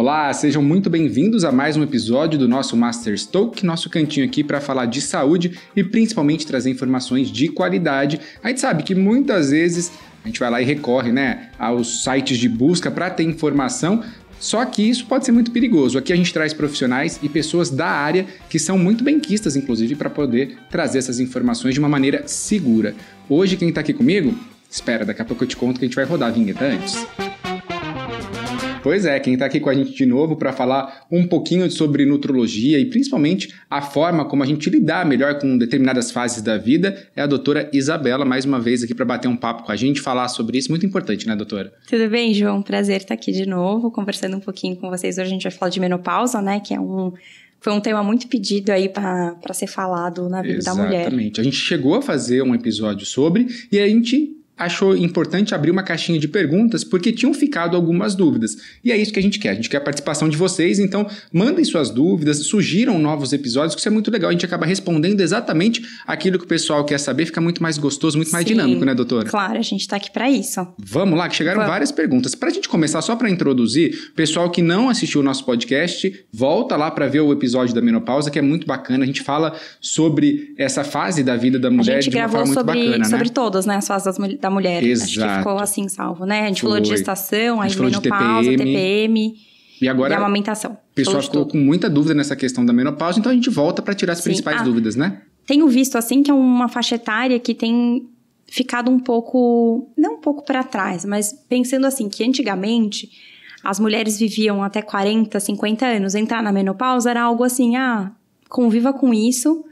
Olá, sejam muito bem-vindos a mais um episódio do nosso Master Talk, nosso cantinho aqui para falar de saúde e principalmente trazer informações de qualidade. A gente sabe que muitas vezes a gente vai lá e recorre, aos sites de busca para ter informação, só que isso pode ser muito perigoso. Aqui a gente traz profissionais e pessoas da área que são muito benquistas, inclusive, para poder trazer essas informações de uma maneira segura. Hoje quem está aqui comigo, espera, daqui a pouco eu te conto que a gente vai rodar a vinheta antes. Pois é, quem está aqui com a gente de novo para falar um pouquinho sobre nutrologia e principalmente a forma como a gente lidar melhor com determinadas fases da vida é a doutora Isabela, mais uma vez aqui para bater um papo com a gente, falar sobre isso, muito importante, né, doutora? Tudo bem, João? Prazer estar aqui de novo, conversando um pouquinho com vocês. Hoje a gente vai falar de menopausa, né, que foi um tema muito pedido aí para ser falado na vida da mulher. Exatamente. A gente chegou a fazer um episódio sobre e a gente achou importante abrir uma caixinha de perguntas porque tinham ficado algumas dúvidas. E é isso que a gente quer a participação de vocês, então mandem suas dúvidas, sugiram novos episódios, que isso é muito legal, a gente acaba respondendo exatamente aquilo que o pessoal quer saber, fica muito mais gostoso, muito mais dinâmico, né, doutora? Claro, a gente está aqui para isso. Vamos lá, que chegaram várias perguntas. Para a gente começar, só para introduzir, pessoal que não assistiu o nosso podcast, volta lá para ver o episódio da menopausa, que é muito bacana, a gente fala sobre essa fase da vida da mulher de uma forma muito bacana, né? Sobre todas, né, as fases da mulher. Exato. Acho que ficou assim salvo, né? A gente falou de gestação, aí falou menopausa, de TPM e agora a amamentação. O pessoal ficou com muita dúvida nessa questão da menopausa, então a gente volta para tirar as principais dúvidas, né? Tenho visto assim que é uma faixa etária que tem ficado um pouco, não um pouco para trás, mas pensando assim, que antigamente as mulheres viviam até 40, 50 anos, entrar na menopausa era algo assim, conviva com isso,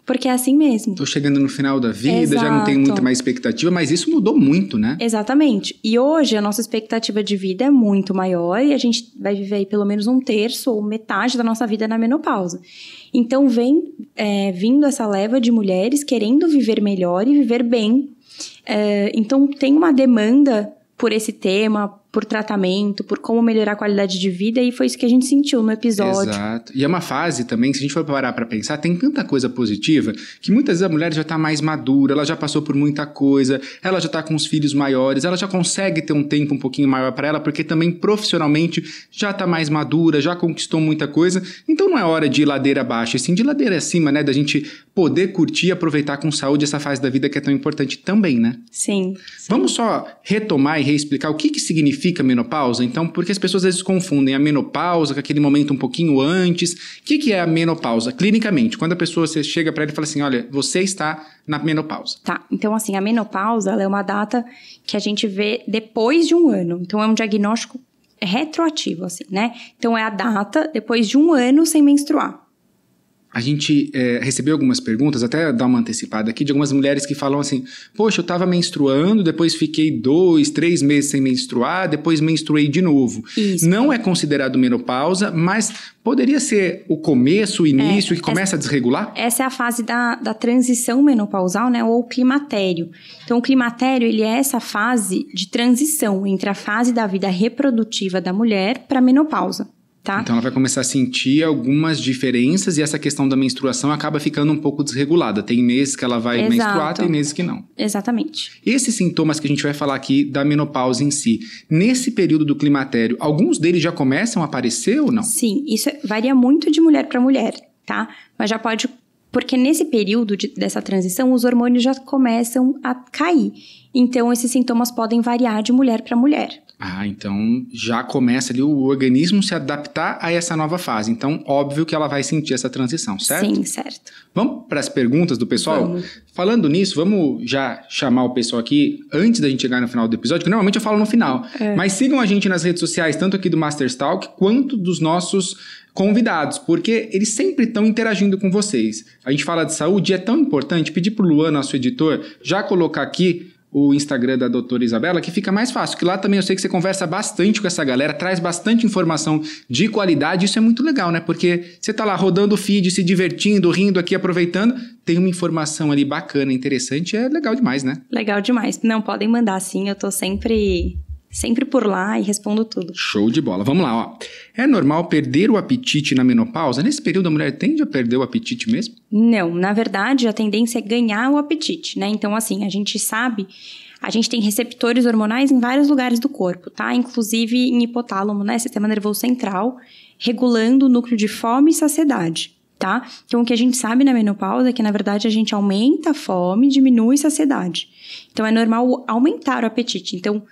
porque é assim mesmo. Tô chegando no final da vida, Exato. Já não tenho muita mais expectativa, mas isso mudou muito, né? Exatamente. E hoje a nossa expectativa de vida é muito maior e a gente vai viver aí pelo menos um terço ou metade da nossa vida na menopausa. Então vem vindo essa leva de mulheres querendo viver melhor e viver bem. Então tem uma demanda por esse tema, por tratamento, por como melhorar a qualidade de vida, e foi isso que a gente sentiu no episódio. Exato. E é uma fase também, se a gente for parar para pensar, tem tanta coisa positiva, que muitas vezes a mulher já está mais madura, ela já passou por muita coisa, ela já está com os filhos maiores, ela já consegue ter um tempo um pouquinho maior para ela, porque também profissionalmente já está mais madura, já conquistou muita coisa, então não é hora de ir ladeira abaixo, e sim de ladeira acima, né, da gente poder curtir e aproveitar com saúde essa fase da vida que é tão importante também, né? Sim. Vamos só retomar e reexplicar o que significa menopausa, então, porque as pessoas às vezes confundem a menopausa com aquele momento um pouquinho antes. O que é a menopausa? Clinicamente, quando a pessoa você chega para ela e fala assim, olha, você está na menopausa. Tá, então assim, a menopausa ela é uma data que a gente vê depois de um ano, então é um diagnóstico retroativo, assim, né? Então é a data depois de um ano sem menstruar. A gente recebeu algumas perguntas, até dar uma antecipada aqui, de algumas mulheres que falam assim, poxa, eu estava menstruando, depois fiquei 2, 3 meses sem menstruar, depois menstruei de novo. Isso. Não é considerado menopausa, mas poderia ser o começo, o início, que começa a desregular? Essa é a fase da transição menopausal, né, ou climatério. Então, o climatério, ele é essa fase de transição entre a fase da vida reprodutiva da mulher para a menopausa. Tá? Então ela vai começar a sentir algumas diferenças e essa questão da menstruação acaba ficando um pouco desregulada. Tem meses que ela vai menstruar, tem meses que não. Exatamente. Esses sintomas que a gente vai falar aqui da menopausa em si, nesse período do climatério, alguns deles já começam a aparecer ou não? Sim, isso varia muito de mulher para mulher, tá? Mas já pode, porque nesse período dessa transição, os hormônios já começam a cair. Então esses sintomas podem variar de mulher para mulher. Então já começa ali o organismo se adaptar a essa nova fase. Então, óbvio que ela vai sentir essa transição, certo? Sim, certo. Vamos para as perguntas do pessoal? Vamos. Falando nisso, vamos já chamar o pessoal aqui antes da gente chegar no final do episódio, que normalmente eu falo no final. Mas sigam a gente nas redes sociais, tanto aqui do Master Talk, quanto dos nossos convidados, porque eles sempre estão interagindo com vocês. A gente fala de saúde e é tão importante pedir para o Luan, nosso editor, já colocar aqui o Instagram da doutora Isabela, que fica mais fácil, que lá também eu sei que você conversa bastante com essa galera, traz bastante informação de qualidade, isso é muito legal, né? Porque você tá lá rodando o feed, se divertindo, rindo aqui, aproveitando, tem uma informação ali bacana, interessante, é legal demais, né? Legal demais. Não, podem mandar sim, eu tô sempre por lá e respondo tudo. Show de bola. Vamos lá, ó. É normal perder o apetite na menopausa? Nesse período a mulher tende a perder o apetite mesmo? Não, na verdade a tendência é ganhar o apetite, né? Então assim, a gente sabe A gente tem receptores hormonais em vários lugares do corpo, tá? Inclusive em hipotálamo, né? Sistema nervoso central, regulando o núcleo de fome e saciedade, tá? Então, o que a gente sabe na menopausa é que, na verdade, a gente aumenta a fome e diminui a saciedade. Então, é normal aumentar o apetite. Então,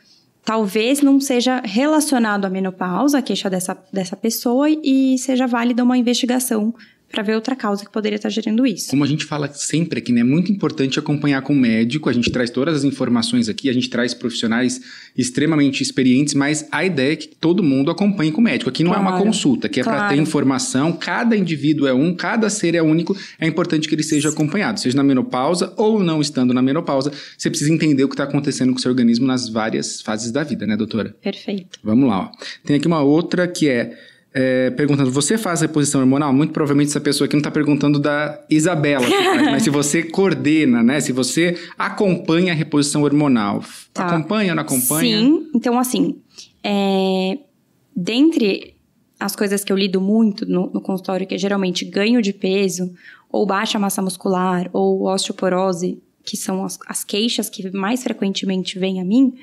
talvez não seja relacionado à menopausa, a queixa dessa pessoa, e seja válida uma investigação para ver outra causa que poderia estar gerando isso. Como a gente fala sempre aqui, né? É muito importante acompanhar com o médico, a gente traz todas as informações aqui, a gente traz profissionais extremamente experientes, mas a ideia é que todo mundo acompanhe com o médico. Aqui não é uma consulta, que é para ter informação, cada indivíduo é um, cada ser é único, é importante que ele seja acompanhado, seja na menopausa ou não estando na menopausa, você precisa entender o que está acontecendo com o seu organismo nas várias fases da vida, né, doutora? Perfeito. Vamos lá, ó. Tem aqui uma outra que perguntando, você faz reposição hormonal? Muito provavelmente essa pessoa aqui não está perguntando da Isabela, que faz, mas se você coordena, né? Se você acompanha a reposição hormonal. Tá. Acompanha ou não acompanha? Sim, então assim, dentre as coisas que eu lido muito no consultório, que é geralmente ganho de peso, ou baixa massa muscular, ou osteoporose, que são as queixas que mais frequentemente vêm a mim,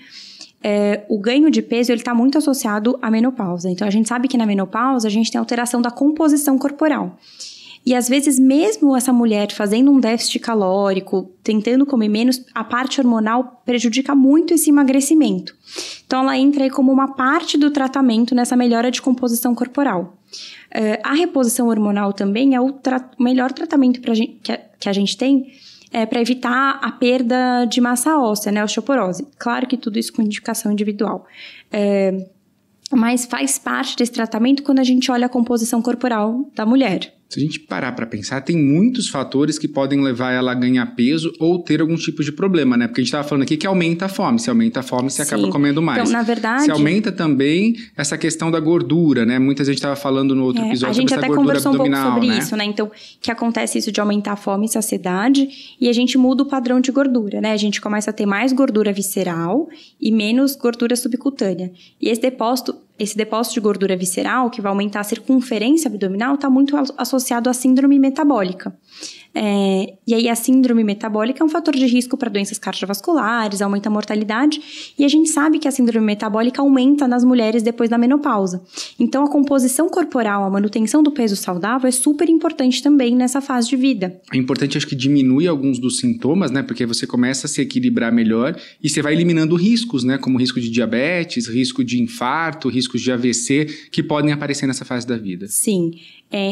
o ganho de peso está muito associado à menopausa. Então, a gente sabe que na menopausa a gente tem alteração da composição corporal. E, às vezes, mesmo essa mulher fazendo um déficit calórico, tentando comer menos, a parte hormonal prejudica muito esse emagrecimento. Então, ela entra aí como uma parte do tratamento nessa melhora de composição corporal. A reposição hormonal também é o melhor tratamento que a gente tem para evitar a perda de massa óssea, né, osteoporose. Claro que tudo isso com indicação individual. Mas faz parte desse tratamento quando a gente olha a composição corporal da mulher. Se a gente parar para pensar, tem muitos fatores que podem levar ela a ganhar peso ou ter algum tipo de problema, né? Porque a gente estava falando aqui que aumenta a fome. Se aumenta a fome, você acaba comendo mais. Então, na verdade... Se aumenta também essa questão da gordura, né? Muita gente estava falando no outro episódio sobre essa gordura abdominal, né? A gente até conversou um pouco sobre isso, né? Então, que acontece isso de aumentar a fome e saciedade e a gente muda o padrão de gordura, né? A gente começa a ter mais gordura visceral e menos gordura subcutânea. E esse depósito de gordura visceral, que vai aumentar a circunferência abdominal, está muito associado à síndrome metabólica. E aí a síndrome metabólica é um fator de risco para doenças cardiovasculares, aumenta a mortalidade, e a gente sabe que a síndrome metabólica aumenta nas mulheres depois da menopausa. Então a composição corporal, a manutenção do peso saudável é super importante também nessa fase de vida. É importante, acho que diminui alguns dos sintomas, né? Porque você começa a se equilibrar melhor e você vai eliminando riscos, né? Como risco de diabetes, risco de infarto, riscos de AVC, que podem aparecer nessa fase da vida. Sim.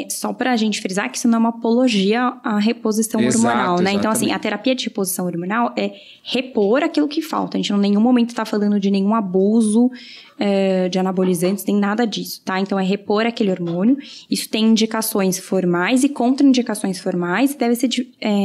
Só para a gente frisar que isso não é uma apologia à reposição hormonal, né? Então, assim, a terapia de reposição hormonal é repor aquilo que falta. A gente em nenhum momento está falando de nenhum abuso de anabolizantes, nem nada disso, tá? Então, é repor aquele hormônio. Isso tem indicações formais e contraindicações formais e deve ser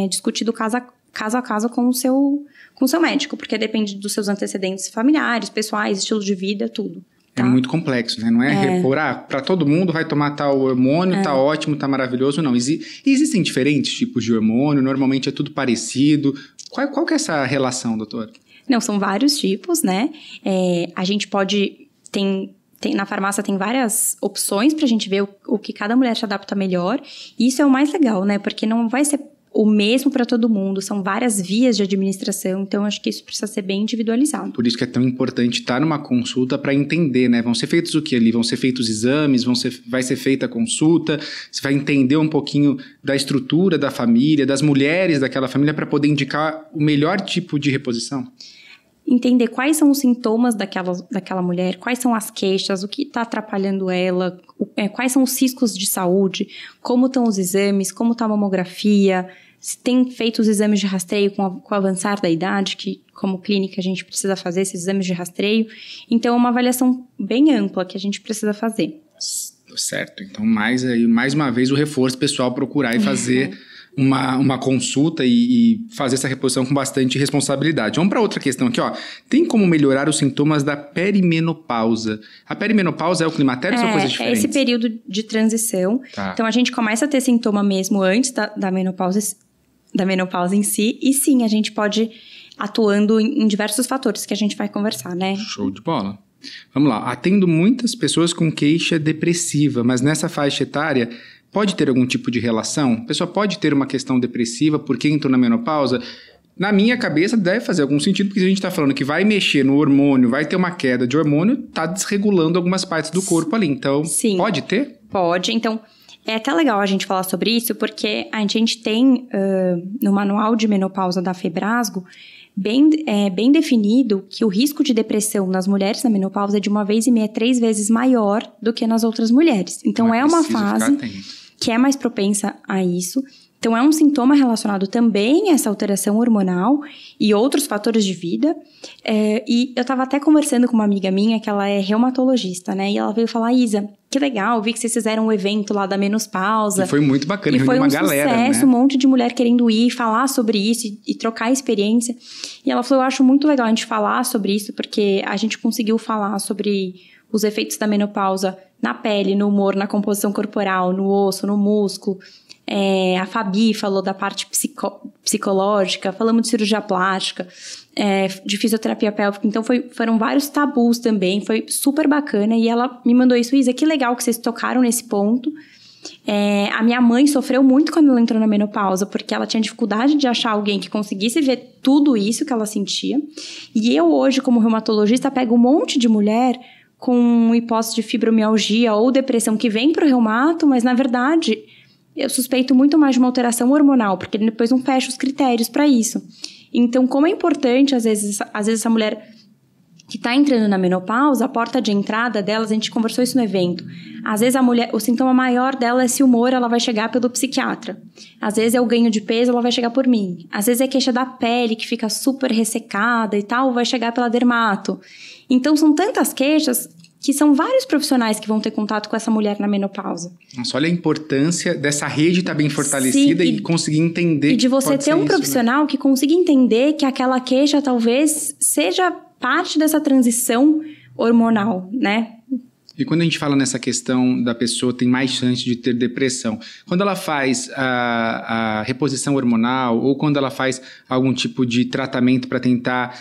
discutido caso a caso com o seu médico, porque depende dos seus antecedentes familiares, pessoais, estilo de vida, tudo. É muito complexo, né? Não é repor, para todo mundo vai tomar tal hormônio, tá ótimo, tá maravilhoso, não. Existem diferentes tipos de hormônio, normalmente é tudo parecido. Qual que é essa relação, doutora? Não, são vários tipos, né? A gente pode... na farmácia tem várias opções pra gente ver o que cada mulher se adapta melhor. E isso é o mais legal, né? Porque não vai ser o mesmo para todo mundo, são várias vias de administração, então acho que isso precisa ser bem individualizado. Por isso que é tão importante estar numa consulta para entender, né? Vão ser feitos o que ali? Vão ser feitos exames, vai ser feita a consulta, você vai entender um pouquinho da estrutura da família, das mulheres daquela família para poder indicar o melhor tipo de reposição. Entender quais são os sintomas daquela mulher, quais são as queixas, o que está atrapalhando ela, quais são os riscos de saúde, como estão os exames, como está a mamografia, se tem feito os exames de rastreio com o avançar da idade, que como clínica a gente precisa fazer esses exames de rastreio. Então é uma avaliação bem ampla que a gente precisa fazer. Certo, então mais uma vez o reforço pessoal procurar e fazer uma consulta e fazer essa reposição com bastante responsabilidade. Vamos para outra questão aqui, ó. Tem como melhorar os sintomas da perimenopausa? A perimenopausa é o climatério ou são coisas diferentes? É esse período de transição. Tá. Então a gente começa a ter sintoma mesmo antes da menopausa em si. E sim, a gente pode atuando em diversos fatores que a gente vai conversar, né? Show de bola. Vamos lá. Atendo muitas pessoas com queixa depressiva, mas nessa faixa etária pode ter algum tipo de relação? A pessoa pode ter uma questão depressiva porque entrou na menopausa? na minha cabeça deve fazer algum sentido, porque se a gente tá falando que vai mexer no hormônio, vai ter uma queda de hormônio, tá desregulando algumas partes do corpo ali. Então, Sim. Pode ter? Pode. Então, é até legal a gente falar sobre isso, porque a gente tem no manual de menopausa da Febrasgo bem definido que o risco de depressão nas mulheres na menopausa é de 1,5 a 3 vezes maior do que nas outras mulheres. Então, é uma fase que é mais propensa a isso. Então, é um sintoma relacionado também a essa alteração hormonal e outros fatores de vida. E eu estava até conversando com uma amiga minha, que ela é reumatologista, né? E ela veio falar, Isa, que legal, vi que vocês fizeram um evento lá da menopausa. E foi muito bacana, reuniu uma galera, né? Um monte de mulher querendo ir, falar sobre isso e trocar experiência. E ela falou, eu acho muito legal a gente falar sobre isso, porque a gente conseguiu falar sobre os efeitos da menopausa na pele, no humor, na composição corporal, no osso, no músculo. A Fabi falou da parte psicológica, falamos de cirurgia plástica, de fisioterapia pélvica. Então, foram vários tabus também, foi super bacana. E ela me mandou isso, Isa, que legal que vocês tocaram nesse ponto. A minha mãe sofreu muito quando ela entrou na menopausa, porque ela tinha dificuldade de achar alguém que conseguisse ver tudo isso que ela sentia. E eu hoje, como reumatologista, pego um monte de mulher com hipótese de fibromialgia ou depressão que vem para o reumato, mas na verdade eu suspeito muito mais de uma alteração hormonal, porque depois não fecha os critérios para isso. Então, como é importante, às vezes essa mulher que está entrando na menopausa, a porta de entrada delas, a gente conversou isso no evento. Às vezes o sintoma maior dela é esse humor, ela vai chegar pelo psiquiatra. Às vezes é o ganho de peso, ela vai chegar por mim. Às vezes é queixa da pele, que fica super ressecada e tal, vai chegar pela dermato. Então, são tantas queixas que são vários profissionais que vão ter contato com essa mulher na menopausa. Nossa, olha a importância dessa rede estar bem fortalecida. Sim, e conseguir entender. E de você ter um profissional, né, que consiga entender que aquela queixa talvez seja parte dessa transição hormonal, né? E quando a gente fala nessa questão da pessoa tem mais chance de ter depressão, quando ela faz a reposição hormonal ou quando ela faz algum tipo de tratamento para tentar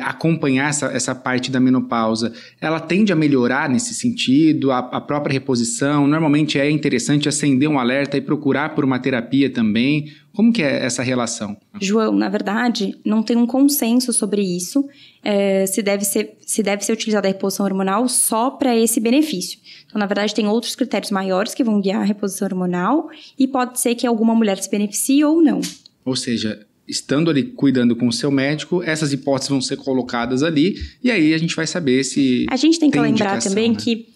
acompanhar essa parte da menopausa, ela tende a melhorar nesse sentido, a própria reposição? Normalmente é interessante acender um alerta e procurar por uma terapia também. Como que é essa relação? João, na verdade, não tem um consenso sobre isso, se deve ser utilizada a reposição hormonal só para esse benefício. Então, na verdade, tem outros critérios maiores que vão guiar a reposição hormonal e pode ser que alguma mulher se beneficie ou não. Ou seja, estando ali cuidando com o seu médico, essas hipóteses vão ser colocadas ali e aí a gente vai saber se a gente tem que lembrar também, né, que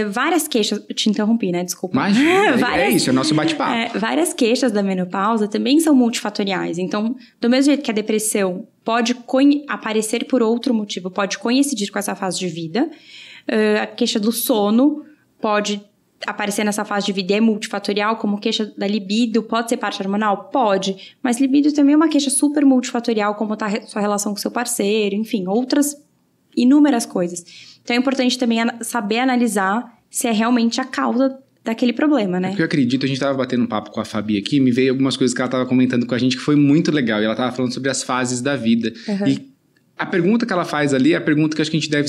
várias queixas... Eu te interrompi, né? Desculpa. Imagina, é isso, é o nosso bate-papo. Várias queixas da menopausa também são multifatoriais. Então, do mesmo jeito que a depressão pode aparecer por outro motivo, pode coincidir com essa fase de vida, a queixa do sono pode aparecer nessa fase de vida e é multifatorial, como queixa da libido, pode ser parte hormonal? Pode. Mas libido também é uma queixa super multifatorial, como está a sua relação com seu parceiro, enfim, outras inúmeras coisas. Então, é importante também saber analisar se é realmente a causa daquele problema, né? Porque eu acredito, a gente estava batendo um papo com a Fabi aqui, me veio algumas coisas que ela estava comentando com a gente que foi muito legal, e ela estava falando sobre as fases da vida. Uhum. E a pergunta que ela faz ali é a pergunta que acho que a gente deve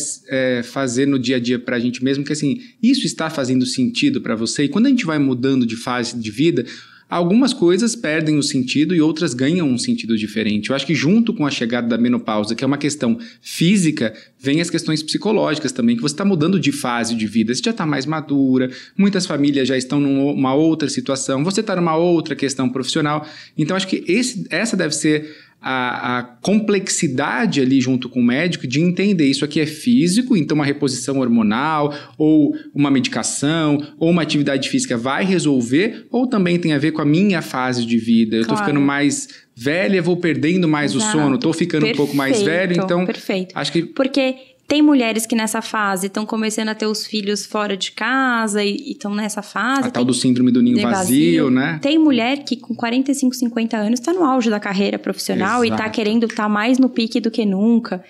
fazer no dia a dia pra gente mesmo, que assim, isso está fazendo sentido para você? E quando a gente vai mudando de fase de vida, algumas coisas perdem o sentido e outras ganham um sentido diferente. Eu acho que junto com a chegada da menopausa, que é uma questão física, vem as questões psicológicas também, que você está mudando de fase de vida. Você já está mais madura, muitas famílias já estão numa outra situação, você está numa outra questão profissional. Então, acho que essa deve ser a complexidade ali junto com o médico de entender isso aqui é físico, então uma reposição hormonal ou uma medicação ou uma atividade física vai resolver, ou também tem a ver com a minha fase de vida. Eu tô ficando mais velha, vou perdendo mais o sono, tô ficando um pouco mais velho, então acho que... Porque tem mulheres que nessa fase estão começando a ter os filhos fora de casa e estão nessa fase. A tal do síndrome do ninho vazio, né? Tem mulher que com 45, 50 anos está no auge da carreira profissional. Exato. E está querendo estar mais no pique do que nunca.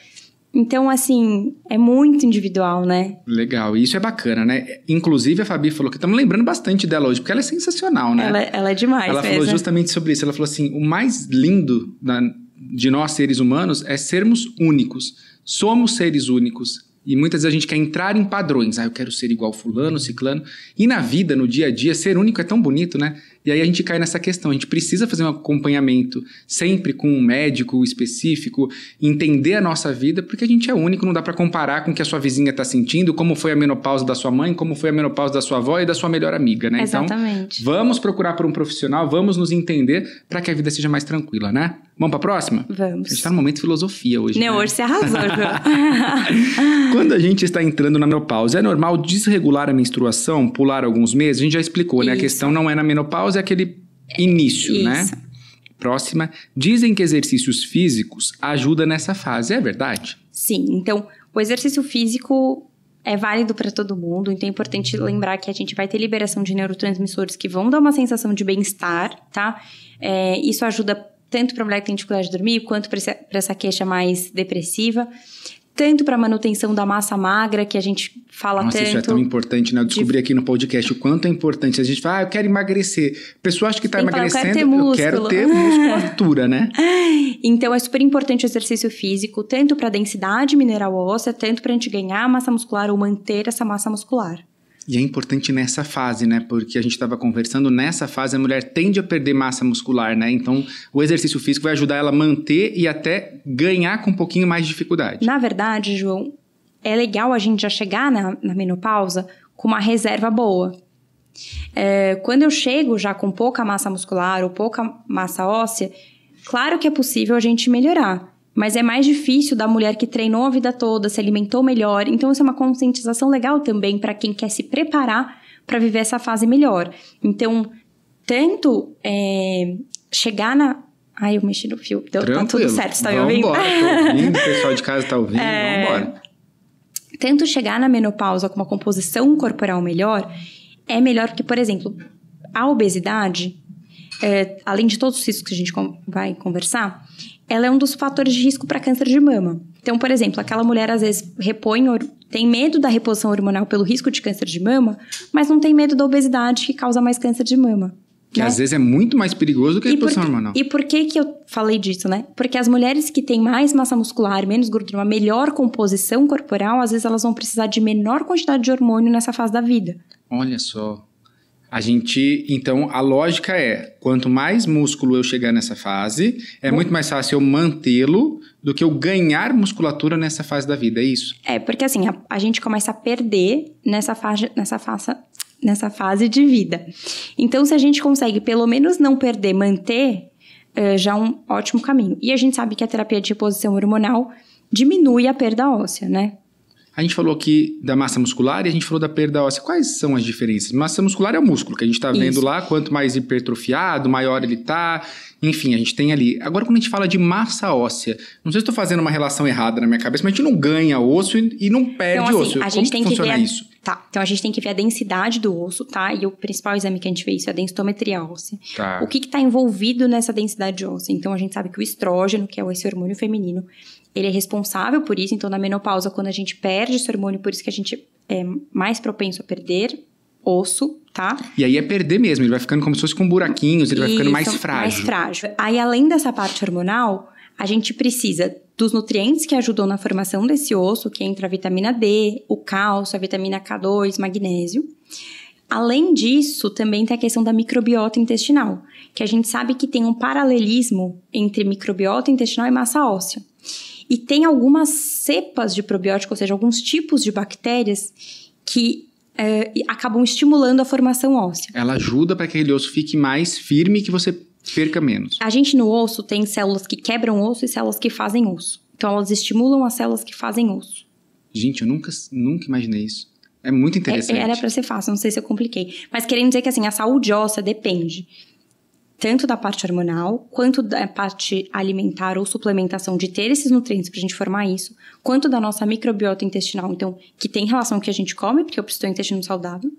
Então, assim, é muito individual, né? Legal, e isso é bacana, né? Inclusive, a Fabi falou que estamos lembrando bastante dela hoje, porque ela é sensacional, né? Ela é demais Ela falou justamente sobre isso. Ela falou assim, o mais lindo de nós, seres humanos, é sermos únicos. Somos seres únicos. E muitas vezes a gente quer entrar em padrões. Eu quero ser igual fulano, ciclano. E na vida, no dia a dia, ser único é tão bonito, né? E aí a gente cai nessa questão. A gente precisa fazer um acompanhamento sempre com um médico específico, entender a nossa vida, porque a gente é único, não dá pra comparar com o que a sua vizinha tá sentindo, como foi a menopausa da sua mãe, como foi a menopausa da sua avó e da sua melhor amiga, né? Exatamente. Então, vamos procurar por um profissional, vamos nos entender para que a vida seja mais tranquila, né? Vamos pra próxima? Vamos. A gente tá no momento de filosofia hoje, né? Hoje você arrasou, João. Quando a gente está entrando na menopausa, é normal desregular a menstruação, pular alguns meses? A gente já explicou, né? A questão não é na menopausa, é aquele início, né? Próxima. Dizem que exercícios físicos ajudam nessa fase. É verdade? Sim. Então, o exercício físico é válido para todo mundo. Então, é importante lembrar que a gente vai ter liberação de neurotransmissores que vão dar uma sensação de bem-estar, tá? Isso ajuda tanto para a mulher que tem dificuldade de dormir, quanto para essa queixa mais depressiva. Tanto para manutenção da massa magra, que a gente fala tanto. Isso é tão importante, né? Eu descobri aqui no podcast o quanto é importante. A gente fala, eu quero emagrecer. A pessoa acha que está emagrecendo, eu quero ter musculatura, né? Então, é super importante o exercício físico, tanto para densidade mineral óssea, tanto para a gente ganhar massa muscular ou manter essa massa muscular. E é importante nessa fase, né? Porque a gente estava conversando, nessa fase a mulher tende a perder massa muscular, né? Então, o exercício físico vai ajudar ela a manter e até ganhar com um pouquinho mais de dificuldade. Na verdade, João, é legal a gente já chegar na menopausa com uma reserva boa. Quando eu chego já com pouca massa muscular ou pouca massa óssea, claro que é possível a gente melhorar. Mas é mais difícil da mulher que treinou a vida toda, se alimentou melhor. Então, isso é uma conscientização legal também para quem quer se preparar para viver essa fase melhor. Então, tanto chegar na... Ai, eu mexi no fio. Tá tudo certo, você tá me ouvindo? Vambora, tô ouvindo, o pessoal de casa tá ouvindo, vambora. Tanto chegar na menopausa com uma composição corporal melhor, é melhor porque, por exemplo, a obesidade, além de todos os riscos que a gente vai conversar, ela é um dos fatores de risco para câncer de mama. Então, por exemplo, aquela mulher às vezes tem medo da reposição hormonal pelo risco de câncer de mama, mas não tem medo da obesidade que causa mais câncer de mama. Que às vezes é muito mais perigoso do que a reposição hormonal. E por que eu falei disso, né? Porque as mulheres que têm mais massa muscular, menos gordura, uma melhor composição corporal, às vezes elas vão precisar de menor quantidade de hormônio nessa fase da vida. Olha só. Então, a lógica é, quanto mais músculo eu chegar nessa fase, muito mais fácil eu mantê-lo do que eu ganhar musculatura nessa fase da vida, é isso? Porque assim, a gente começa a perder nessa fase de vida. Então, se a gente consegue pelo menos não perder, manter, já é um ótimo caminho. E a gente sabe que a terapia de reposição hormonal diminui a perda óssea, né? A gente falou aqui da massa muscular e a gente falou da perda óssea. Quais são as diferenças? Massa muscular é o músculo que a gente está vendo lá. Quanto mais hipertrofiado, maior ele está. Enfim, a gente tem ali. Agora, quando a gente fala de massa óssea, não sei se estou fazendo uma relação errada na minha cabeça, mas a gente não ganha osso e não perde então, assim, osso. A gente Como funciona isso? Tá, então a gente tem que ver a densidade do osso, tá? E o principal exame que a gente vê isso é a densitometria óssea. Tá. O que está envolvido nessa densidade óssea? Então, a gente sabe que o estrógeno, que é esse hormônio feminino, ele é responsável por isso. Então, na menopausa, quando a gente perde esse hormônio, por isso que a gente é mais propenso a perder osso, tá? E aí é perder mesmo, ele vai ficando como se fosse com buraquinhos, ele vai ficando mais frágil. Mais frágil. Aí, além dessa parte hormonal, a gente precisa dos nutrientes que ajudam na formação desse osso, que entra a vitamina D, o cálcio, a vitamina K2, magnésio. Além disso, também tem a questão da microbiota intestinal, que a gente sabe que tem um paralelismo entre microbiota intestinal e massa óssea. E tem algumas cepas de probiótico, ou seja, alguns tipos de bactérias que acabam estimulando a formação óssea. Ela ajuda para que aquele osso fique mais firme e que você perca menos. A gente no osso tem células que quebram osso e células que fazem osso. Então, elas estimulam as células que fazem osso. Gente, eu nunca imaginei isso. É muito interessante. Era para ser fácil, não sei se eu compliquei. Mas querendo dizer que assim, a saúde óssea depende tanto da parte hormonal, quanto da parte alimentar ou suplementação de ter esses nutrientes pra gente formar isso, quanto da nossa microbiota intestinal, então, que tem relação com o que a gente come, porque eu preciso ter um intestino saudável,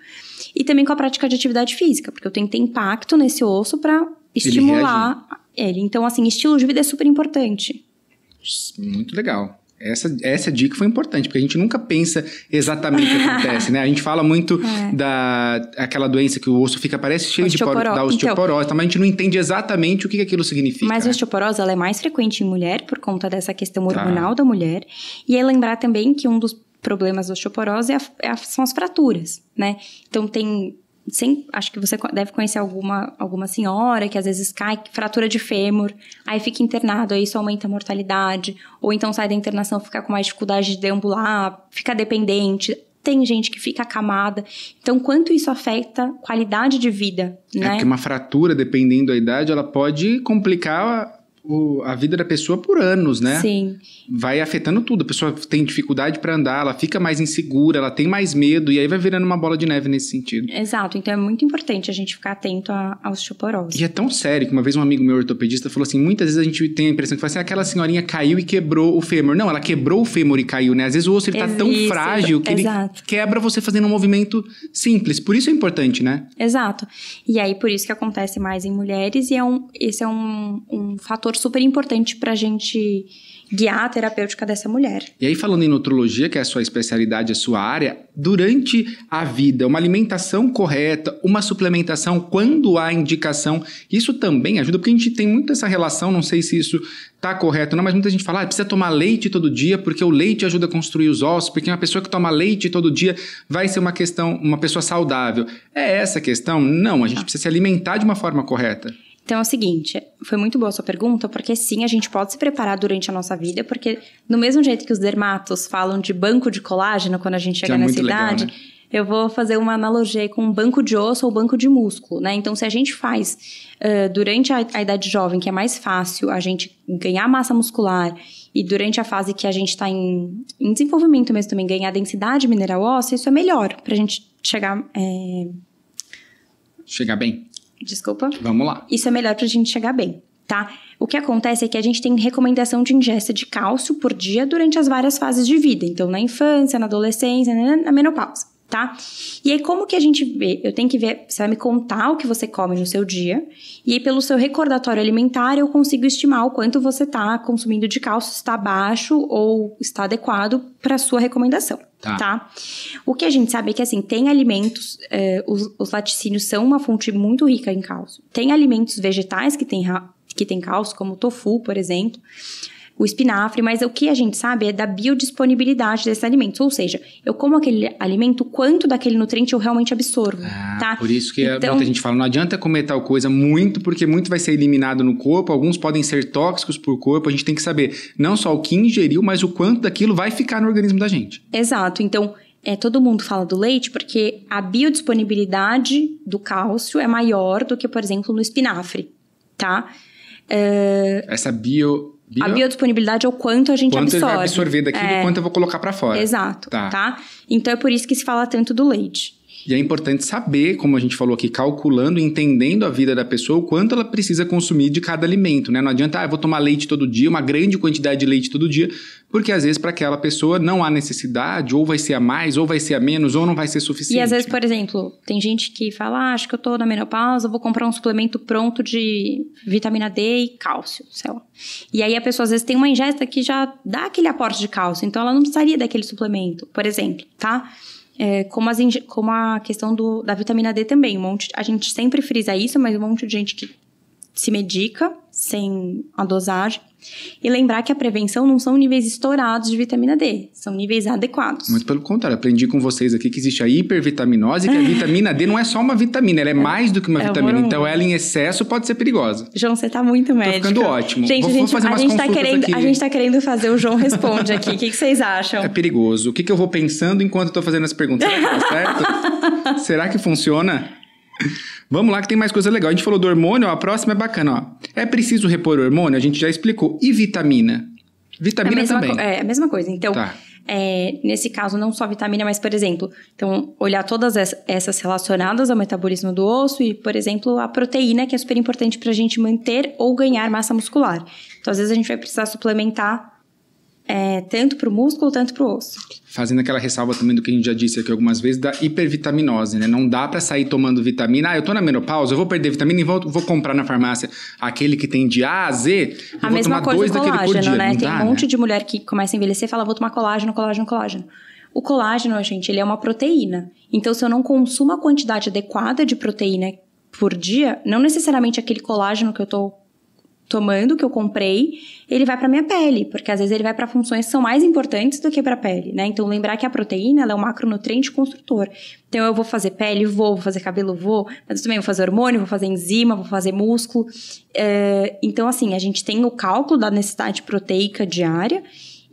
e também com a prática de atividade física, porque eu tenho que ter impacto nesse osso pra estimular ele. Então, assim, estilo de vida é super importante. Muito legal. Essa dica foi importante, porque a gente nunca pensa exatamente o que acontece, né? A gente fala muito daquela doença que o osso parece cheio da osteoporose, mas a gente não entende exatamente o que aquilo significa. Mas a osteoporose, ela é mais frequente em mulher, por conta dessa questão hormonal da mulher. E aí lembrar também que um dos problemas da osteoporose são as fraturas, né? Então, acho que você deve conhecer alguma senhora que às vezes cai, fratura de fêmur, aí fica internado, aí isso aumenta a mortalidade, ou então sai da internação, fica com mais dificuldade de deambular, fica dependente. Tem gente que fica acamada. Então, quanto isso afeta a qualidade de vida, né? Porque uma fratura, dependendo da idade, ela pode complicar a vida da pessoa por anos, né? Sim. Vai afetando tudo. A pessoa tem dificuldade para andar, ela fica mais insegura, ela tem mais medo, e aí vai virando uma bola de neve nesse sentido. Exato. Então, é muito importante a gente ficar atento à osteoporose. E é tão sério que uma vez um amigo meu ortopedista falou assim, muitas vezes a gente tem a impressão que fala assim, aquela senhorinha caiu e quebrou o fêmur. Não, ela quebrou o fêmur e caiu, né? Às vezes o osso ele tá tão frágil que ele quebra você fazendo um movimento simples. Por isso é importante, né? Exato. E aí, por isso que acontece mais em mulheres, e esse é um fator super importante pra gente guiar a terapêutica dessa mulher. E aí, falando em nutrologia, que é a sua especialidade, a sua área, durante a vida, uma alimentação correta, uma suplementação quando há indicação, isso também ajuda, porque a gente tem muito essa relação, não sei se isso tá correto ou não, mas muita gente fala, precisa tomar leite todo dia, porque o leite ajuda a construir os ossos, porque uma pessoa que toma leite todo dia vai ser uma pessoa saudável. É essa a questão? Não, a gente precisa se alimentar de uma forma correta. Então é o seguinte, foi muito boa a sua pergunta, porque sim, a gente pode se preparar durante a nossa vida, porque no mesmo jeito que os dermatos falam de banco de colágeno quando a gente chega nessa idade, legal, né? Eu vou fazer uma analogia aí com um banco de osso ou banco de músculo, né? Então, se a gente faz durante a idade jovem, que é mais fácil a gente ganhar massa muscular, e durante a fase que a gente está em desenvolvimento mesmo também, ganhar densidade mineral óssea, isso é melhor pra gente chegar... Chegar bem. Desculpa. Vamos lá. Isso é melhor pra gente chegar bem, tá? O que acontece é que a gente tem recomendação de ingesta de cálcio por dia durante as várias fases de vida. Então, na infância, na adolescência, na menopausa, tá? E aí, como que a gente vê? Eu tenho que ver, você vai me contar o que você come no seu dia, e aí, pelo seu recordatório alimentar, eu consigo estimar o quanto você tá consumindo de cálcio, se está baixo ou está adequado para sua recomendação. Tá? O que a gente sabe é que, assim, tem alimentos, os laticínios são uma fonte muito rica em cálcio. Tem alimentos vegetais que tem cálcio, como o tofu, por exemplo, o espinafre, mas o que a gente sabe é da biodisponibilidade desses alimentos, ou seja, eu como aquele alimento, quanto daquele nutriente eu realmente absorvo, tá? Por isso que muita gente fala, não adianta comer tal coisa muito, porque muito vai ser eliminado no corpo, alguns podem ser tóxicos pro corpo, a gente tem que saber não só o que ingeriu, mas o quanto daquilo vai ficar no organismo da gente. Exato, então... todo mundo fala do leite porque a biodisponibilidade do cálcio é maior do que, por exemplo, no espinafre, tá? A biodisponibilidade é o quanto a gente absorve. Quanto ele vai absorver daquilo e quanto eu vou colocar pra fora. Exato, tá? Então é por isso que se fala tanto do leite. E é importante saber, como a gente falou aqui, calculando, entendendo a vida da pessoa, o quanto ela precisa consumir de cada alimento, né? Não adianta, eu vou tomar leite todo dia, uma grande quantidade de leite todo dia, porque às vezes para aquela pessoa não há necessidade, ou vai ser a mais, ou vai ser a menos, ou não vai ser suficiente. E às vezes, por exemplo, tem gente que fala, acho que eu tô na menopausa, vou comprar um suplemento pronto de vitamina D e cálcio, sei lá. E aí a pessoa às vezes tem uma ingesta que já dá aquele aporte de cálcio, então ela não precisaria daquele suplemento, por exemplo, tá? Como a questão da vitamina D também. A gente sempre frisa isso, mas um monte de gente que se medica sem a dosagem. E lembrar que a prevenção não são níveis estourados de vitamina D, são níveis adequados. Muito pelo contrário, aprendi com vocês aqui que existe a hipervitaminose, que a vitamina D não é só uma vitamina, ela é mais do que uma vitamina. Então ela em excesso pode ser perigosa. João, você tá muito médico. Tô ficando ótimo. Gente, vou fazer umas consultas aqui. A gente tá querendo fazer o João Responde aqui. O que vocês acham? É perigoso. O que eu vou pensando enquanto eu tô fazendo as perguntas? Será que tá certo? Será que funciona? Vamos lá que tem mais coisa legal. A gente falou do hormônio, a próxima é bacana, ó. É preciso repor o hormônio? A gente já explicou. E vitamina? Vitamina também. É a mesma coisa. Então, nesse caso, não só vitamina, mas, por exemplo, então, olhar todas essas relacionadas ao metabolismo do osso e, por exemplo, a proteína, que é super importante pra gente manter ou ganhar massa muscular. Então, às vezes, a gente vai precisar suplementar tanto pro músculo, tanto pro osso. Fazendo aquela ressalva também do que a gente já disse aqui algumas vezes, da hipervitaminose, né? Não dá pra sair tomando vitamina. Eu tô na menopausa, eu vou perder vitamina e vou comprar na farmácia aquele que tem de A a Z. A mesma coisa do colágeno, né? Tem um monte de mulher que começa a envelhecer e fala, vou tomar colágeno. O colágeno, gente, ele é uma proteína. Então, se eu não consumo a quantidade adequada de proteína por dia, não necessariamente aquele colágeno que eu tô tomando, que eu comprei, ele vai para minha pele, porque às vezes ele vai para funções que são mais importantes do que para a pele, né? Então, lembrar que a proteína, ela é um macronutriente construtor. Então, eu vou fazer pele, vou fazer cabelo, mas eu também vou fazer hormônio, vou fazer enzima, vou fazer músculo. Então, assim, a gente tem o cálculo da necessidade proteica diária.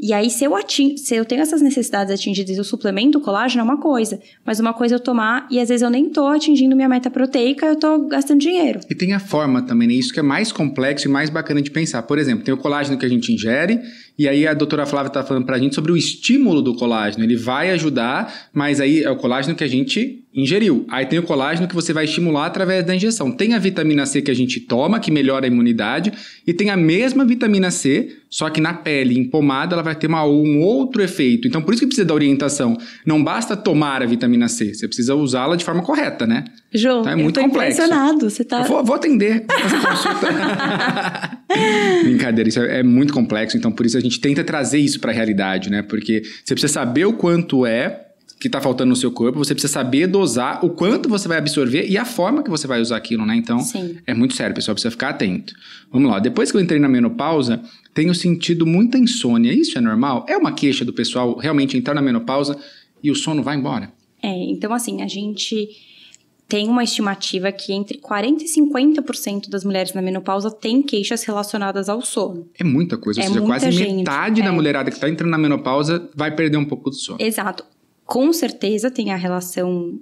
E aí, se eu tenho essas necessidades atingidas e o suplemento, o colágeno é uma coisa. Mas uma coisa é eu tomar e às vezes eu nem tô atingindo minha meta proteica, eu tô gastando dinheiro. E tem a forma também, né? Isso que é mais complexo e mais bacana de pensar. Por exemplo, tem o colágeno que a gente ingere, e aí a doutora Flávia tá falando pra gente sobre o estímulo do colágeno. Ele vai ajudar, mas aí é o colágeno que a gente ingeriu. Aí tem o colágeno que você vai estimular através da injeção. Tem a vitamina C que a gente toma, que melhora a imunidade, e tem a mesma vitamina C, só que na pele, em pomada, ela vai ter um outro efeito. Então, por isso que precisa da orientação. Não basta tomar a vitamina C, você precisa usá-la de forma correta, né? João, então, é muito eu tô complexo. impressionado. Você tá... Vou atender essa consulta. Brincadeira, isso é muito complexo, então por isso a gente tenta trazer isso para a realidade, né? Porque você precisa saber o quanto que está faltando no seu corpo, você precisa saber dosar o quanto você vai absorver e a forma que você vai usar aquilo, né? Então, Sim. É muito sério, pessoal, precisa ficar atento. Vamos lá, depois que eu entrei na menopausa, tenho sentido muita insônia. Isso é normal? É uma queixa do pessoal realmente entrar na menopausa e o sono vai embora? Então assim, a gente tem uma estimativa que entre 40% e 50% das mulheres na menopausa têm queixas relacionadas ao sono. É muita coisa, ou seja, quase gente, metade da mulherada que está entrando na menopausa vai perder um pouco do sono. Exato. Com certeza tem a relação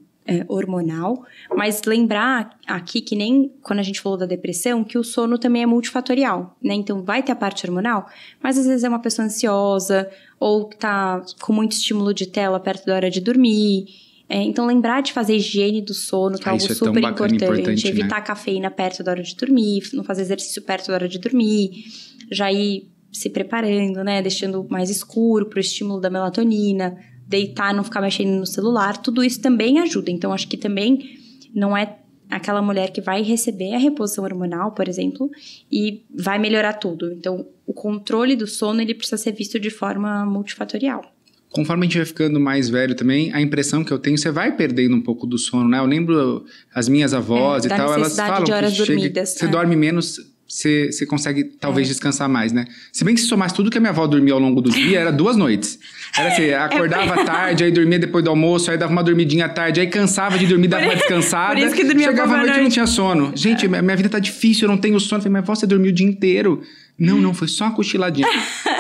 hormonal, mas lembrar aqui que nem quando a gente falou da depressão, que o sono também é multifatorial, né? Então vai ter a parte hormonal, mas às vezes é uma pessoa ansiosa ou que tá com muito estímulo de tela perto da hora de dormir. Então lembrar de fazer higiene do sono, que é algo super importante. Evitar cafeína perto da hora de dormir, não fazer exercício perto da hora de dormir, já ir se preparando, né? Deixando mais escuro pro estímulo da melatonina, deitar, não ficar mexendo no celular, tudo isso também ajuda. Então, acho que também não é aquela mulher que vai receber a reposição hormonal, por exemplo, e vai melhorar tudo. Então, o controle do sono, ele precisa ser visto de forma multifatorial. Conforme a gente vai ficando mais velho também, a impressão que eu tenho, você vai perdendo um pouco do sono, né? Eu lembro as minhas avós e tal, elas falam de horas que dormidas, você dorme menos, você consegue talvez descansar mais, né? Se bem que se somasse tudo que a minha avó dormia ao longo do dia, era 2 noites. Era assim, acordava tarde, aí dormia depois do almoço, aí dava uma dormidinha à tarde, aí cansava de dormir, dava uma descansada. Por isso que dormia chegava à noite e não tinha sono. Gente, minha vida tá difícil, eu não tenho sono. Eu falei, mas você dormiu o dia inteiro. Não, foi só uma cochiladinha.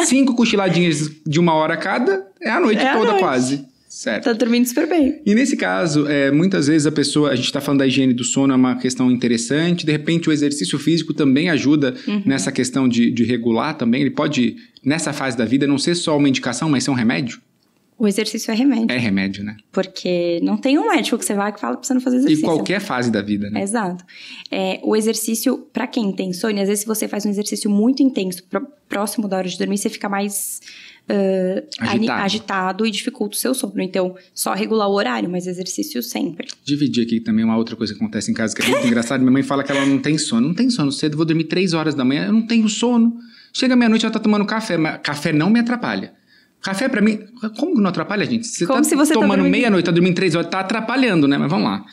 5 cochiladinhas de 1 hora cada, é a noite toda quase. Certo. Tá dormindo super bem. E nesse caso, muitas vezes a gente tá falando da higiene do sono, é uma questão interessante. De repente, o exercício físico também ajuda nessa questão de regular também. Ele pode, nessa fase da vida, não ser só uma indicação, mas ser um remédio? O exercício é remédio. É remédio, né? Porque não tem um médico que você vai que fala pra você não fazer exercício. E qualquer fase da vida, né? Exato. O exercício, pra quem tem insônia, às vezes se você faz um exercício muito intenso, próximo da hora de dormir, você fica mais agitado e dificulta o seu sono. Então, só regular o horário, mas exercício sempre. Dividir aqui também uma outra coisa que acontece em casa, que é muito engraçado. Minha mãe fala que ela não tem sono. Não tem sono cedo, vou dormir 3 horas da manhã, eu não tenho sono. Chega meia-noite, ela tá tomando café, mas café não me atrapalha. Café pra mim, como que não atrapalha, gente? Você tomando meia-noite, tá dormindo 3 horas, tá atrapalhando, né? Mas vamos lá.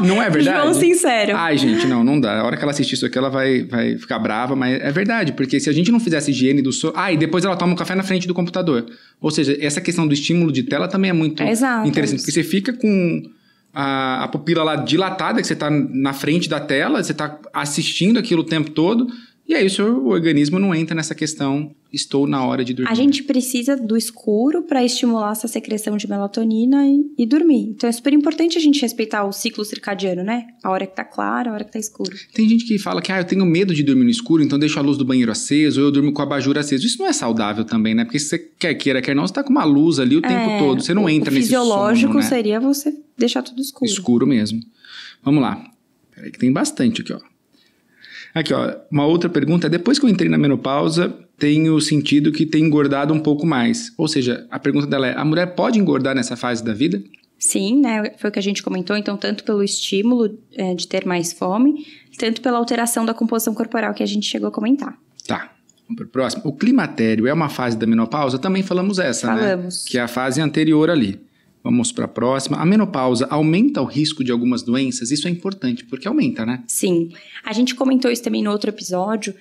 Não é verdade? João sincero. Ai, gente, não dá. A hora que ela assistir isso aqui, ela vai ficar brava, mas é verdade, porque se a gente não fizesse higiene do sono... e depois ela toma um café na frente do computador. Ou seja, essa questão do estímulo de tela também é muito interessante, porque você fica com a pupila lá dilatada, que você tá na frente da tela, você tá assistindo aquilo o tempo todo, e aí o seu organismo não entra nessa questão, estou na hora de dormir. A gente precisa do escuro para estimular essa secreção de melatonina e dormir. Então é super importante a gente respeitar o ciclo circadiano, né? A hora que tá claro, a hora que tá escuro. Tem gente que fala que eu tenho medo de dormir no escuro, então deixo a luz do banheiro acesa ou eu durmo com o abajur aceso. Isso não é saudável também, né? Porque se você quer não, você tá com uma luz ali o tempo todo. Você não entra nesse sono, né? O fisiológico seria você deixar tudo escuro. Escuro mesmo. Vamos lá. Peraí que tem bastante aqui, ó. Aqui, ó, uma outra pergunta. Depois que eu entrei na menopausa, tenho sentido que tenho engordado um pouco mais. Ou seja, a pergunta dela é, a mulher pode engordar nessa fase da vida? Sim, né? Foi o que a gente comentou. Então, tanto pelo estímulo de ter mais fome, tanto pela alteração da composição corporal que a gente chegou a comentar. Tá. Vamos para o próximo. O climatério é uma fase da menopausa? Também falamos essa, né? Falamos. Que é a fase anterior ali. Vamos para a próxima. A menopausa aumenta o risco de algumas doenças? Isso é importante, porque aumenta, né? Sim. A gente comentou isso também no outro episódio,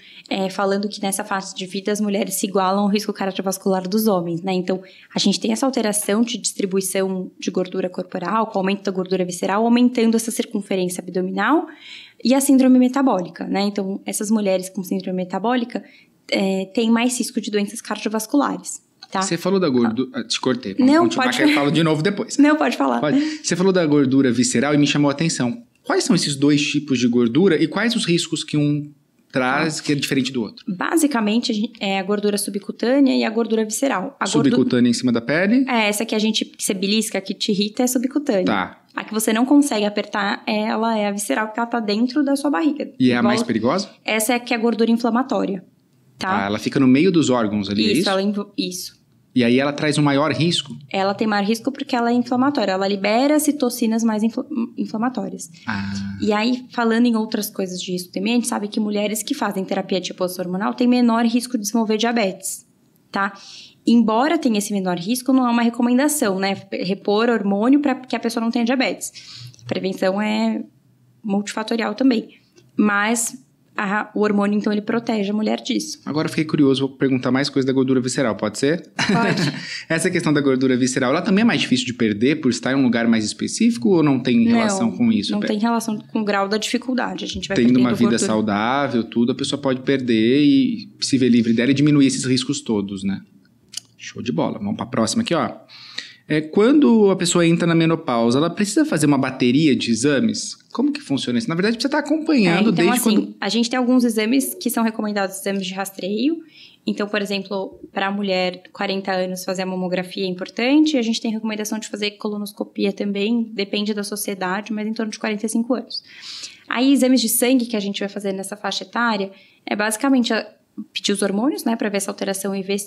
falando que nessa fase de vida as mulheres se igualam ao risco cardiovascular dos homens, né? Então, a gente tem essa alteração de distribuição de gordura corporal, com o aumento da gordura visceral, aumentando essa circunferência abdominal e a síndrome metabólica, né? Então, essas mulheres com síndrome metabólica têm mais risco de doenças cardiovasculares. Tá. Você falou da gordura... Te cortei. Não, continuar, pode... que eu falo de novo depois. Não, pode falar. Pode. Você falou da gordura visceral e me chamou a atenção. Quais são esses dois tipos de gordura e quais os riscos que um traz que é diferente do outro? Basicamente, é a gordura subcutânea e a gordura visceral. Subcutânea em cima da pele? Essa que que você belisca, que te irrita, é subcutânea. Tá. A que você não consegue apertar, ela é a visceral, porque ela tá dentro da sua barriga. E é a mais perigosa? Essa é a que é a gordura inflamatória, tá? Ah, ela fica no meio dos órgãos ali, isso, é isso? Isso. E aí ela traz um maior risco? Ela tem maior risco porque ela é inflamatória. Ela libera citocinas mais inflamatórias. Ah. E aí, falando em outras coisas disso também, a gente sabe que mulheres que fazem terapia de reposição hormonal têm menor risco de desenvolver diabetes, tá? Embora tenha esse menor risco, não é uma recomendação, né? Repor hormônio para que a pessoa não tenha diabetes. A prevenção é multifatorial também. Mas... o hormônio, então, ele protege a mulher disso. Agora eu fiquei curioso, vou perguntar mais coisa da gordura visceral, pode ser? Pode. Essa questão da gordura visceral, ela também é mais difícil de perder por estar em um lugar mais específico ou não tem relação com isso? Não tem relação com o grau da dificuldade. A gente vai tendo uma vida gordura. saudável, tudo, a pessoa pode perder e se ver livre dela e diminuir esses riscos todos, né? Show de bola. Vamos para a próxima aqui, ó. Quando a pessoa entra na menopausa, ela precisa fazer uma bateria de exames? Como que funciona isso? Na verdade, precisa estar acompanhando então, desde assim, quando... A gente tem alguns exames que são recomendados, exames de rastreio. Então, por exemplo, para a mulher 40 anos fazer a mamografia é importante. A gente tem recomendação de fazer colonoscopia também, depende da sociedade, mas em torno de 45 anos. Aí, exames de sangue que a gente vai fazer nessa faixa etária é basicamente pedir os hormônios, né, para ver essa alteração e ver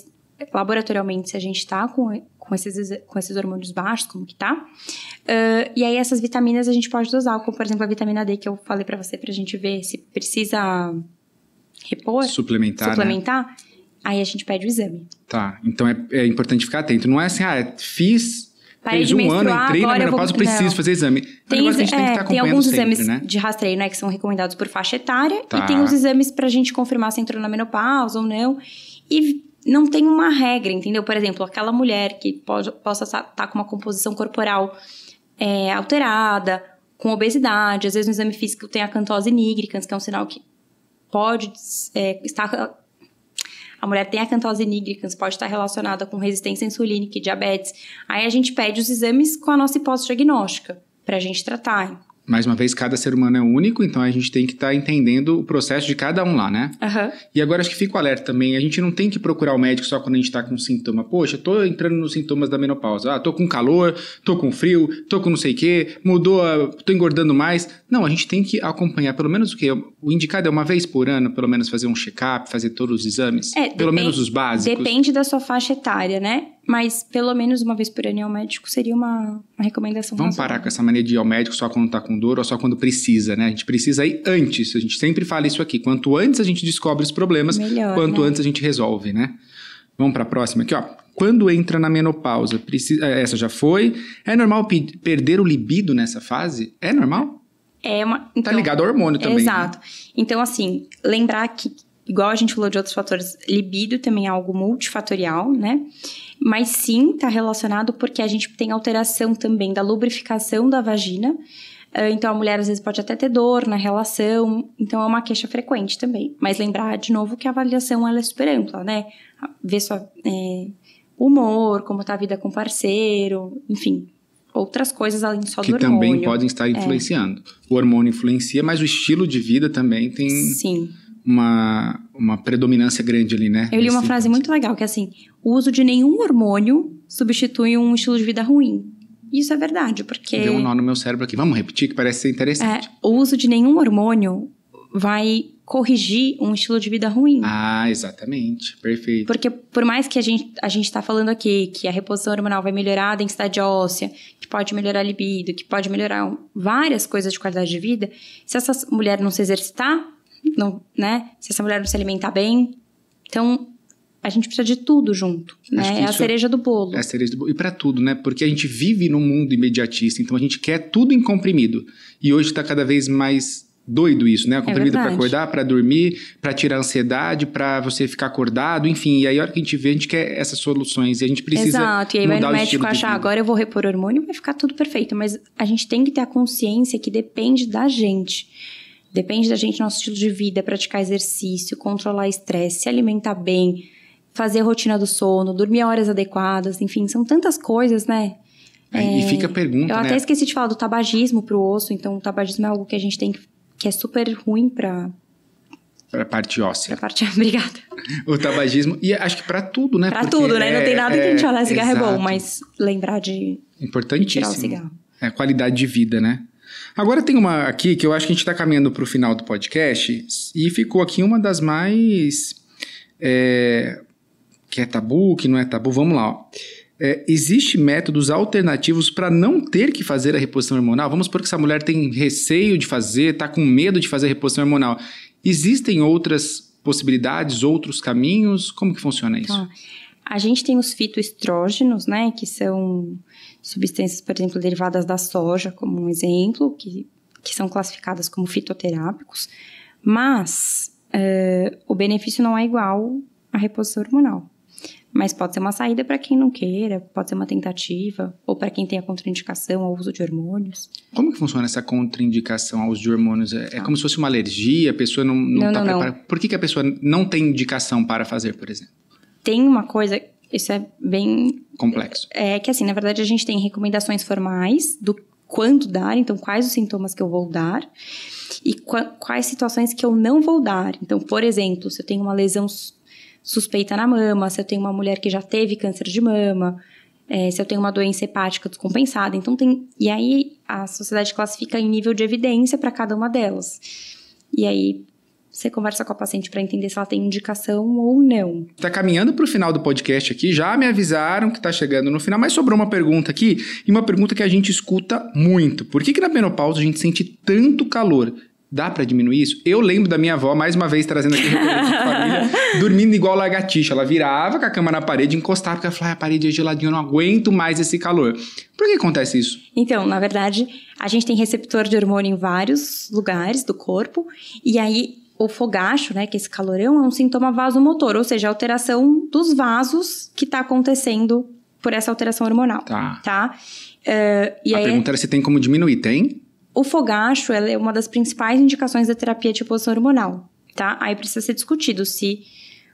laboratorialmente se a gente está com esses hormônios baixos, como que tá. E aí essas vitaminas a gente pode dosar, como por exemplo a vitamina D que eu falei pra você, pra gente ver se precisa repor. Suplementar. Né? Aí a gente pede o exame. Tá, então é importante ficar atento. Não é assim, Parei fez um ano, entrei na menopausa, preciso fazer exame. Tem alguns sempre, exames, né, de rastreio, né, que são recomendados por faixa etária. Tá. E tem os exames pra gente confirmar se entrou na menopausa ou não. E não tem uma regra, entendeu? Por exemplo, aquela mulher que possa estar com uma composição corporal alterada, com obesidade, às vezes no exame físico tem a acantose nigricans, que é um sinal que pode estar... A mulher tem a acantose nigricans, pode estar relacionada com resistência insulínica e diabetes. Aí a gente pede os exames com a nossa hipótese diagnóstica, pra gente tratar. Mais uma vez, cada ser humano é único, então a gente tem que estar entendendo o processo de cada um lá, né? Uhum. E agora acho que fica o alerta também, a gente não tem que procurar o médico só quando a gente tá com sintoma. Poxa, tô entrando nos sintomas da menopausa. Tô com calor, tô com frio, tô com não sei o quê, tô engordando mais. Não, a gente tem que acompanhar pelo menos o quê? O indicado é uma vez por ano, pelo menos fazer um check-up, fazer todos os exames? Pelo menos os básicos? Depende da sua faixa etária, né? Mas pelo menos uma vez por ano ir ao médico seria uma recomendação. Vamos parar com essa mania de ir ao médico só quando tá com dor ou só quando precisa, né? A gente precisa ir antes. A gente sempre fala isso aqui. Quanto antes a gente descobre os problemas, melhor, quanto né? antes a gente resolve, né? Vamos para a próxima aqui, ó. Quando entra na menopausa, essa já foi. É normal perder o libido nessa fase? É normal? Então, tá ligado ao hormônio também. Exato. Né? Então, assim, lembrar que, igual a gente falou de outros fatores, libido também é algo multifatorial, né? Mas sim, tá relacionado porque a gente tem alteração também da lubrificação da vagina. Então, a mulher às vezes pode até ter dor na relação. Então, é uma queixa frequente também. Mas lembrar, de novo, que a avaliação ela é super ampla, né? Ver sua humor, como tá a vida com o parceiro, enfim. Outras coisas além só do hormônio. Que também podem estar influenciando. O hormônio influencia, mas o estilo de vida também tem... Sim. Uma predominância grande ali, né? Eu li uma frase muito legal, que é assim, o uso de nenhum hormônio substitui um estilo de vida ruim. Isso é verdade, porque... Deu um nó no meu cérebro aqui. Vamos repetir, que parece ser interessante. O uso de nenhum hormônio vai corrigir um estilo de vida ruim. Ah, exatamente. Perfeito. Porque por mais que a gente tá falando aqui que a reposição hormonal vai melhorar a densidade óssea, que pode melhorar a libido, que pode melhorar várias coisas de qualidade de vida, se essa mulher não se exercitar... Não, né? Se essa mulher não se alimentar bem. Então, a gente precisa de tudo junto, né? É a cereja do bolo. É a cereja do bolo. E pra tudo, né? Porque a gente vive num mundo imediatista, então a gente quer tudo em comprimido. E hoje tá cada vez mais doido isso, né? Comprimido pra acordar, pra dormir, pra tirar a ansiedade, pra você ficar acordado, enfim. E aí a hora que a gente vê, a gente quer essas soluções. E a gente precisa Exato. E aí vai no médico achar, agora eu vou repor hormônio e vai ficar tudo perfeito. Mas a gente tem que ter a consciência que depende da gente. Depende da gente, nosso estilo de vida, praticar exercício, controlar estresse, se alimentar bem, fazer a rotina do sono, dormir a horas adequadas, enfim, são tantas coisas, né? E fica a pergunta, eu né? até esqueci de falar do tabagismo pro osso, então o tabagismo é algo que a gente tem que é super ruim pra parte óssea. Pra parte... Obrigada. O tabagismo, e acho que pra tudo, né? Pra tudo, né? Não tem nada que a gente olhar, cigarro exato. É bom, mas lembrar de tirar o cigarro. É qualidade de vida, né? Agora tem uma aqui que eu acho que a gente tá caminhando pro final do podcast e ficou aqui uma das mais... que é tabu, que não é tabu, vamos lá, ó. Existe métodos alternativos para não ter que fazer a reposição hormonal? Vamos supor que essa mulher tem receio de fazer, está com medo de fazer a reposição hormonal. Existem outras possibilidades, outros caminhos? Como que funciona isso? Tá. A gente tem os fitoestrógenos, né, que são substâncias, por exemplo, derivadas da soja, como um exemplo, que são classificadas como fitoterápicos, mas o benefício não é igual à reposição hormonal. Mas pode ser uma saída para quem não queira, pode ser uma tentativa, ou para quem tem a contraindicação ao uso de hormônios. Como que funciona essa contraindicação ao uso de hormônios? É como se fosse uma alergia, a pessoa não está preparada? Por que a pessoa não tem indicação para fazer, por exemplo? Tem uma coisa, isso é bem... complexo. É que assim, na verdade a gente tem recomendações formais do quando dar, então quais os sintomas que eu vou dar e quais situações que eu não vou dar. Então, por exemplo, se eu tenho uma lesão suspeita na mama, se eu tenho uma mulher que já teve câncer de mama, se eu tenho uma doença hepática descompensada. Então e aí a sociedade classifica em nível de evidência para cada uma delas. E aí você conversa com a paciente para entender se ela tem indicação ou não. Tá caminhando para o final do podcast aqui, já me avisaram que tá chegando no final, mas sobrou uma pergunta aqui, e uma pergunta que a gente escuta muito. Por que na menopausa a gente sente tanto calor? Dá pra diminuir isso? Eu lembro da minha avó, mais uma vez trazendo aqui referência de família, dormindo igual lagartixa. Ela virava com a cama na parede, encostava, porque ela falava, a parede é geladinha, eu não aguento mais esse calor. Por que acontece isso? Então, na verdade, a gente tem receptor de hormônio em vários lugares do corpo, e aí o fogacho, né, que esse calorão, é um sintoma vasomotor, ou seja, a alteração dos vasos que está acontecendo por essa alteração hormonal. Tá? E a pergunta era se tem como diminuir, tem? O fogacho é uma das principais indicações da terapia de reposição hormonal, tá? Aí precisa ser discutido se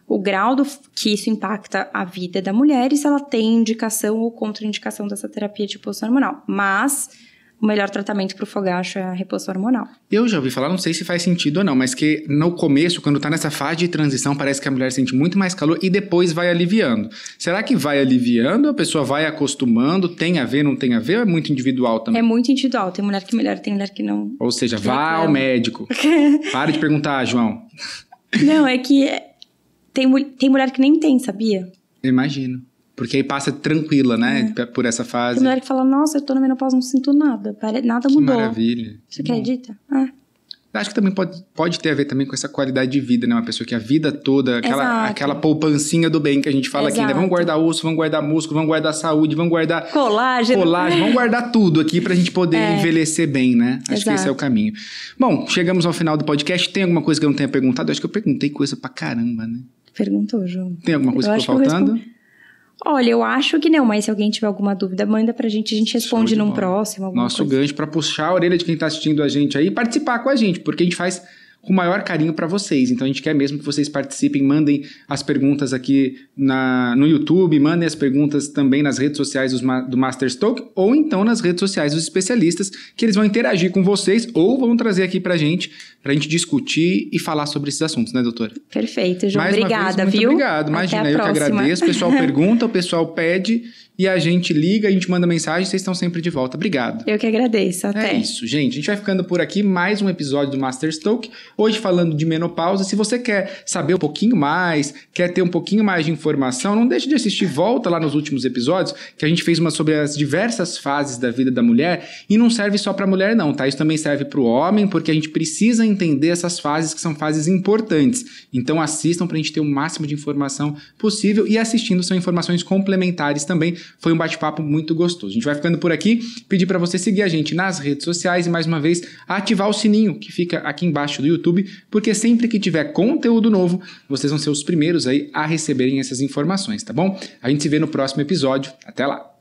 o grau que isso impacta a vida da mulher e se ela tem indicação ou contraindicação dessa terapia de reposição hormonal. Mas o melhor tratamento para o fogacho é a reposição hormonal. Eu já ouvi falar, não sei se faz sentido ou não, mas que no começo, quando tá nessa fase de transição, parece que a mulher sente muito mais calor e depois vai aliviando. Será que vai aliviando? A pessoa vai acostumando? Tem a ver, não tem a ver? Ou é muito individual também? É muito individual. Tem mulher que melhora, tem mulher que não. Ou seja, vá ao médico. Para de perguntar, João. Não, é que tem mulher que nem tem, sabia? Eu imagino. Porque aí passa tranquila, né? Por essa fase. Tem mulher que fala, nossa, eu tô na menopausa, não sinto nada. Nada mudou. Que maravilha. Você acredita? Acho que também pode ter a ver também com essa qualidade de vida, né? Uma pessoa que a vida toda, aquela poupancinha do bem que a gente fala aqui, né? Vamos guardar osso, vamos guardar músculo, vamos guardar saúde, vamos guardar colágeno, vamos guardar tudo aqui pra gente poder envelhecer bem, né? Acho que esse é o caminho. Bom, chegamos ao final do podcast. Tem alguma coisa que eu não tenha perguntado? Acho que eu perguntei coisa pra caramba, né? Perguntou, João. Tem alguma coisa que ficou faltando? Olha, eu acho que não, mas se alguém tiver alguma dúvida, manda pra gente, a gente responde num próximo. Nosso gancho pra puxar a orelha de quem tá assistindo a gente aí e participar com a gente, porque a gente faz com o maior carinho para vocês. Então a gente quer mesmo que vocês participem, mandem as perguntas aqui no YouTube, mandem as perguntas também nas redes sociais do Master Stoke ou então nas redes sociais dos especialistas, que eles vão interagir com vocês ou vão trazer aqui pra gente discutir e falar sobre esses assuntos, né, doutora? Perfeito, João. Mais obrigada, muito viu? Obrigado. Imagina, eu que agradeço. O pessoal pergunta, o pessoal pede e a gente liga, a gente manda mensagem, vocês estão sempre de volta. Obrigado. Eu que agradeço. Até. É isso, gente. A gente vai ficando por aqui. Mais um episódio do Master Stoke. Hoje falando de menopausa, se você quer saber um pouquinho mais, quer ter um pouquinho mais de informação, não deixe de assistir, volta lá nos últimos episódios, que a gente fez uma sobre as diversas fases da vida da mulher, e não serve só para mulher não, tá? Isso também serve para o homem, porque a gente precisa entender essas fases que são fases importantes. Então assistam para a gente ter o máximo de informação possível, e assistindo são informações complementares também. Foi um bate-papo muito gostoso. A gente vai ficando por aqui, pedir para você seguir a gente nas redes sociais e mais uma vez ativar o sininho que fica aqui embaixo do YouTube, porque sempre que tiver conteúdo novo, vocês vão ser os primeiros aí a receberem essas informações, tá bom? A gente se vê no próximo episódio. Até lá!